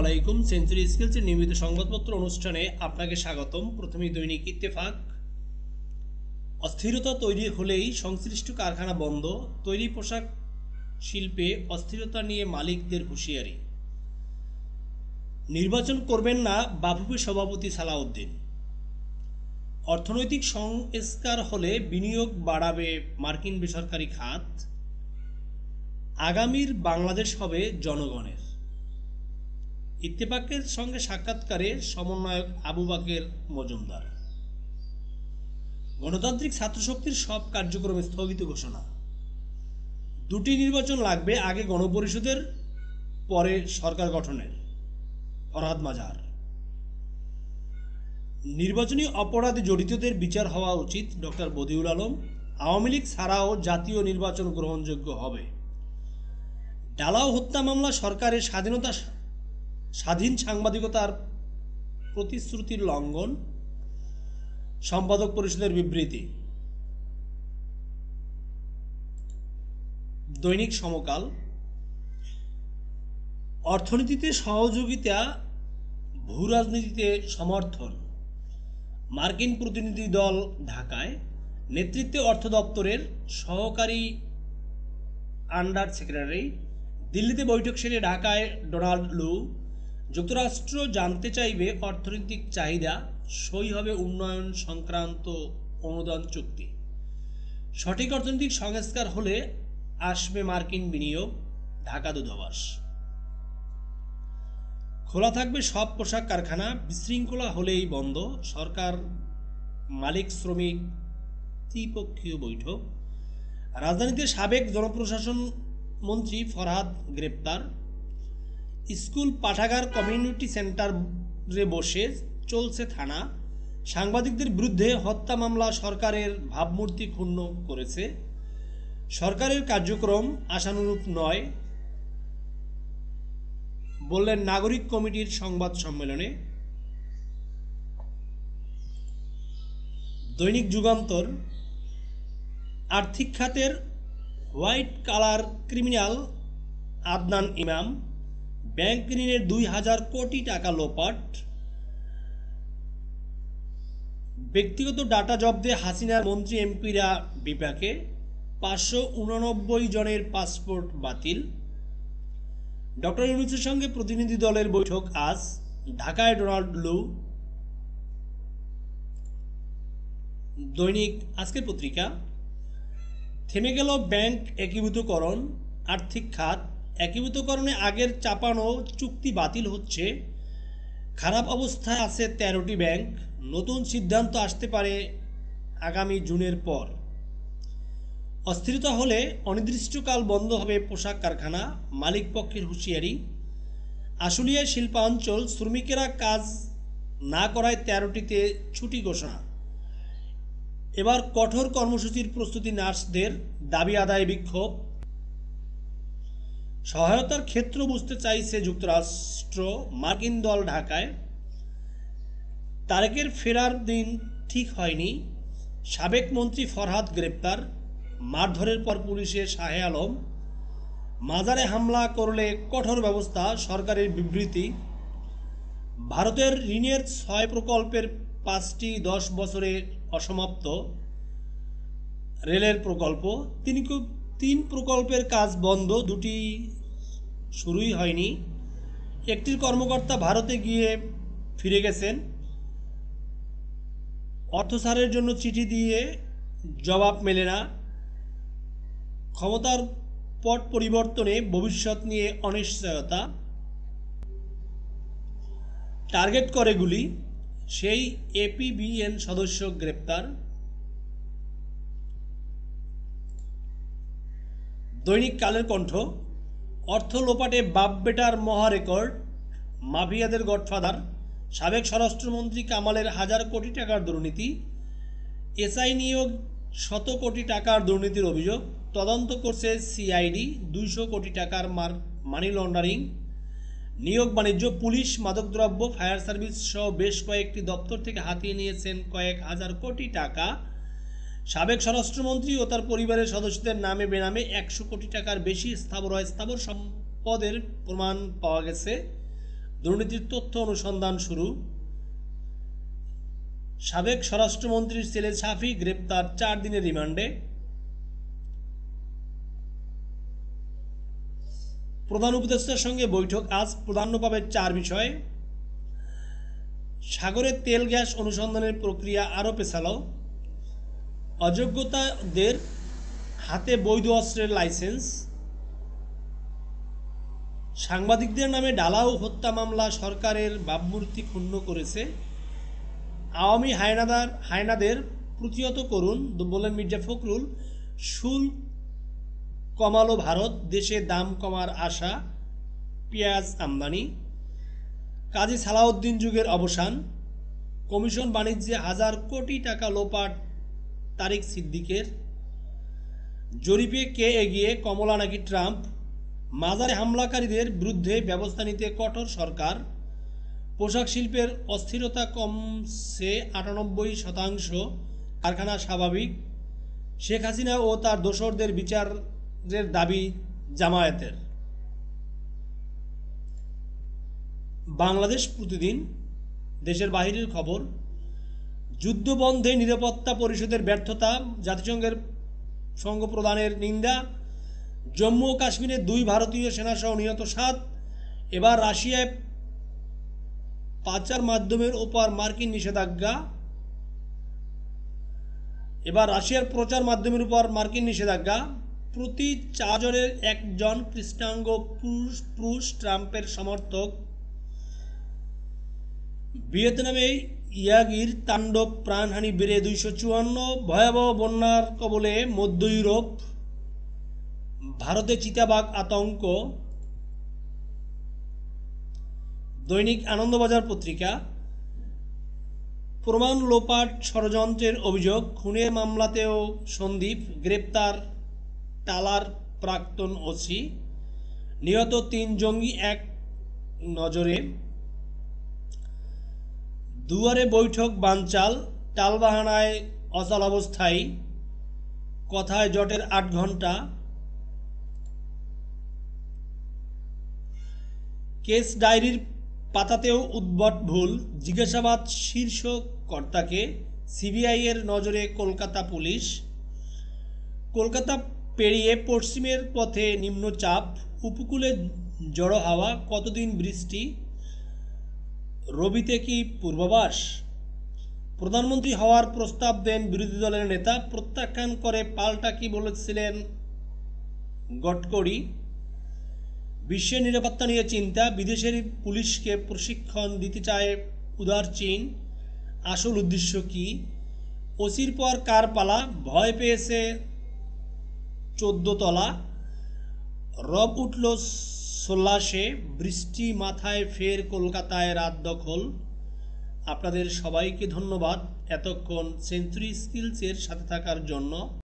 আলাইকুম। সেঞ্চুরি স্কিলসের নিয়মিত সংবাদপত্র অনুষ্ঠানে আপনাকে স্বাগতম। প্রথমেই দৈনিক ইত্তেফাক। অস্থিরতা তৈরি হলেই সংশ্লিষ্ট কারখানা বন্ধ, তৈরি পোশাক শিল্পে অস্থিরতা নিয়ে মালিকদের হুঁশিয়ারি। নির্বাচন করবেন না বাফুফে সভাপতি সালাউদ্দিন। অর্থনৈতিক সংস্কার হলে বিনিয়োগ বাড়াবে মার্কিন বেসরকারি খাত। আগামীর বাংলাদেশ হবে জনগণের। ইত্তেফাকের সঙ্গে সাক্ষাৎকারে সমন্বয়ক আবু বাকের মজুমদার। গণতান্ত্রিক ছাত্রশক্তির সব কার্যক্রম স্থগিত ঘোষণা। দুটি নির্বাচন লাগবে, আগে গণপরিষদের, পরে সরকার গঠনের। ফরহাদ মাজার। নির্বাচনী অপরাধে জড়িতদের বিচার হওয়া উচিত, ডক্টর বদিউল আলম। আওয়ামী লীগ ছাড়াও জাতীয় নির্বাচন গ্রহণযোগ্য হবে। ডালাও হত্যা মামলা সরকারের স্বাধীন সাংবাদিকতার প্রতিশ্রুতির লঙ্ঘন, সম্পাদক পরিষদের বিবৃতি। দৈনিক সমকাল। অর্থনীতিতে সহযোগিতা, ভূরাজনীতিতে সমর্থন। মার্কিন প্রতিনিধি দল ঢাকায়, নেতৃত্বে অর্থ দপ্তরের সহকারী আন্ডার সেক্রেটারি। দিল্লিতে বৈঠক সেরে ঢাকায় ডোনাল্ড লু। যুক্তরাষ্ট্র জানতে চাইবে অর্থনৈতিক চাহিদা, সই হবে উন্নয়ন সংক্রান্ত অনুদান চুক্তি। সঠিক অর্থনৈতিক সংস্কার হলে আসবে মার্কিন বিনিয়োগ, ঢাকা দূতাবাস। খোলা থাকবে সব পোশাক কারখানা, বিশৃঙ্খলা হলেই বন্ধ, সরকার মালিক শ্রমিক ত্রিপক্ষীয় বৈঠক। রাজধানীতে সাবেক জনপ্রশাসন মন্ত্রী ফরহাদ গ্রেপ্তার। স্কুল পাঠাগার কমিউনিটি সেন্টারে বসে চলছে থানা। সাংবাদিকদের বিরুদ্ধে হত্যা মামলা সরকারের ভাবমূর্তি ক্ষুণ্ণ করেছে। সরকারের কার্যক্রম আশানুরূপ নয় বললেন নাগরিক কমিটির সংবাদ সম্মেলনে। দৈনিক যুগান্তর। আর্থিক খাতের হোয়াইট কালার ক্রিমিনাল আদনান ইমাম, ব্যাংক ঋণের ২,০০০ কোটি টাকা লোপাট। ব্যক্তিগত ডাটা জব্দে হাসিনার মন্ত্রী এমপিরা বিপাকে, ৫৮৯ জনের পাসপোর্ট বাতিল। ডক্টর ইউনূসের সঙ্গে প্রতিনিধি দলের বৈঠক আজ, ঢাকায় ডোনাল্ড লু। দৈনিক আজকের পত্রিকা। থেমে গেল ব্যাংক একীভূতকরণ, আর্থিক খাত একীভূতকরণে আগের চাপানো চুক্তি বাতিল হচ্ছে। খারাপ অবস্থায় আছে ১৩টি ব্যাংক, নতুন সিদ্ধান্ত আসতে পারে আগামী জুনের পর। অস্থিরতা হলে অনির্দিষ্টকাল বন্ধ হবে পোশাক কারখানা, মালিক পক্ষের হুঁশিয়ারি। আশুলিয়ায় শিল্পাঞ্চল শ্রমিকেরা কাজ না করায় ১৩টিতে ছুটি ঘোষণা। এবার কঠোর কর্মসূচির প্রস্তুতি নার্সদের, দাবি আদায় বিক্ষোভ। সহায়তার ক্ষেত্র বুঝতে চাইছে যুক্তরাষ্ট্র, মার্কিন দল ঢাকায়। তারেকের ফেরার দিন ঠিক হয়নি, সাবেক মন্ত্রী ফরহাদ গ্রেপ্তার। মারধরের পর পুলিশের শাহে আলম। মাজারে হামলা করলে কঠোর ব্যবস্থা, সরকারের বিবৃতি। ভারতের ঋণের ৬ প্রকল্পের ৫টি ১০ বছরে অসমাপ্ত। রেলের প্রকল্প ৩ প্রকল্পের কাজ বন্ধ, ২টি শুরুই হয়নি। একটির কর্মকর্তা ভারতে গিয়ে ফিরে গেছেন। অর্থ ছাড়ের জন্য চিঠি দিয়ে জবাব মেলে না। ক্ষমতার পট পরিবর্তনে ভবিষ্যৎ নিয়ে অনিশ্চয়তা। টার্গেট করে গুলি, সেই এপিবিএন সদস্য গ্রেপ্তার। দৈনিক কালের কণ্ঠ। অর্থ লোপাটে বাপ বেটার মহা রেকর্ড, মাফিয়াদের গডফাদার। সাবেক স্বরাষ্ট্রমন্ত্রী কামালের ১,০০০ কোটি টাকার দুর্নীতি। এসআই নিয়োগ ১০০ কোটি টাকার দুর্নীতির অভিযোগ, তদন্ত করছে সিআইডি। ২০০ কোটি টাকার মানি লন্ডারিং। নিয়োগ বাণিজ্য, পুলিশ, মাদকদ্রব্য, ফায়ার সার্ভিস সহ বেশ কয়েকটি দপ্তর থেকে হাতিয়ে নিয়েছেন কয়েক হাজার কোটি টাকা। সাবেক স্বরাষ্ট্রমন্ত্রী ও তার পরিবারের সদস্যদের নামে বেনামে ১০০ কোটি টাকার বেশি স্থাবর অস্থাবর সম্পদের প্রমাণ পাওয়া গেছে। দুর্নীতির তথ্য অনুসন্ধান শুরু। সাবেক স্বরাষ্ট্রমন্ত্রীর ছেলে সাফি গ্রেপ্তার, 4 দিনের রিমান্ডে। প্রধান উপদেষ্টার সঙ্গে বৈঠক আজ, প্রাধান্য পাবে 4 বিষয়। সাগরে তেল গ্যাস অনুসন্ধানের প্রক্রিয়া আরও পেছালো। অযোগ্যতাদের হাতে বৈধ অস্ত্রের লাইসেন্স। সাংবাদিকদের নামে ঢালাও হত্যা মামলা সরকারের ভাবমূর্তি ক্ষুণ্ণ করেছে। আওয়ামী হায়নাদের প্রতিহত করুন বললেন মির্জা ফখরুল। শুল্ক কমালো ভারত, দেশে দাম কমার আশা। পেঁয়াজ আমদানি। কাজী সালাউদ্দিন যুগের অবসান। কমিশন বাণিজ্যে 1000 কোটি টাকা লোপাট তারিক সিদ্দিকের। জরিপে কে এগিয়ে, কমলা নাকি ট্রাম্প? মাজারে হামলাকারীদের বিরুদ্ধে ব্যবস্থা নিতে কঠোর সরকার। পোশাক শিল্পের অস্থিরতা কমছে 98%, কারখানা স্বাভাবিক। শেখ হাসিনা ও তার দোসরদের বিচারের দাবি জামায়াতের। বাংলাদেশ প্রতিদিন, দেশের বাহিরের খবর। যুদ্ধবন্ধে নিরাপত্তা পরিষদের ব্যর্থতা, জাতিসংঘের সঙ্গ প্রদানের নিন্দা। জম্মু ও কাশ্মীরে 2 ভারতীয় সেনাসহ নিহত 7। এবার রাশিয়ায় পাচার মাধ্যমের ওপর মার্কিন নিষেধাজ্ঞা। রাশিয়ার প্রচার মাধ্যমের উপর মার্কিন নিষেধাজ্ঞা। প্রতি 4 জনের 1 জন কৃষ্ণাঙ্গ পুরুষ ট্রাম্পের সমর্থক। ভিয়েতনামে ইয়াগির তাণ্ডব, প্রাণহানি বেড়ে 254। ভয়াবহ বন্যার কবলে মধ্য ইউরোপ। ভারতে চিতাবাঘ আতঙ্ক। দৈনিক আনন্দবাজার পত্রিকা। প্রমাণ লোপাট ষড়যন্ত্রের অভিযোগ, খুনের মামলাতেও সন্দীপ গ্রেপ্তার টালার প্রাক্তন ওসি। নিহত 3 জঙ্গি এক নজরে। দুয়ারে বৈঠক বানচাল, টালবাহানায় অচল অবস্থায়। কথায় জটের 8 ঘণ্টা। কেস ডায়েরির পাতাতেও উদ্ভট ভুল, জিজ্ঞাসাবাদ শীর্ষ কর্তাকে। সিবিআইয়ের নজরে কলকাতা পুলিশ। কলকাতা পেরিয়ে পশ্চিমের পথে নিম্নচাপ, উপকূলে জড়ো হাওয়া, কতদিন বৃষ্টি? রবিতে কি পূর্বাভাস? প্রধানমন্ত্রী হওয়ার প্রস্তাব দেন বিরোধী দলের নেতা, প্রত্যাখ্যান করে পাল্টা কি বলেছিলেন গডকরি? বিশ্বের নিরাপত্তা নিয়ে চিন্তা, বিদেশের পুলিশকে প্রশিক্ষণ দিতে চায় উদার চীন। আসল উদ্দেশ্য কি? ওসির পর কার পালা? ভয় পেয়েছে 14 তলা। রব উঠল 16-এ, বৃষ্টি মাথায় ফের কলকাতায় রাত দখল। আপনাদের সবাইকে ধন্যবাদ এতক্ষণ সেঞ্চুরি স্কিলসের সাথে থাকার জন্য।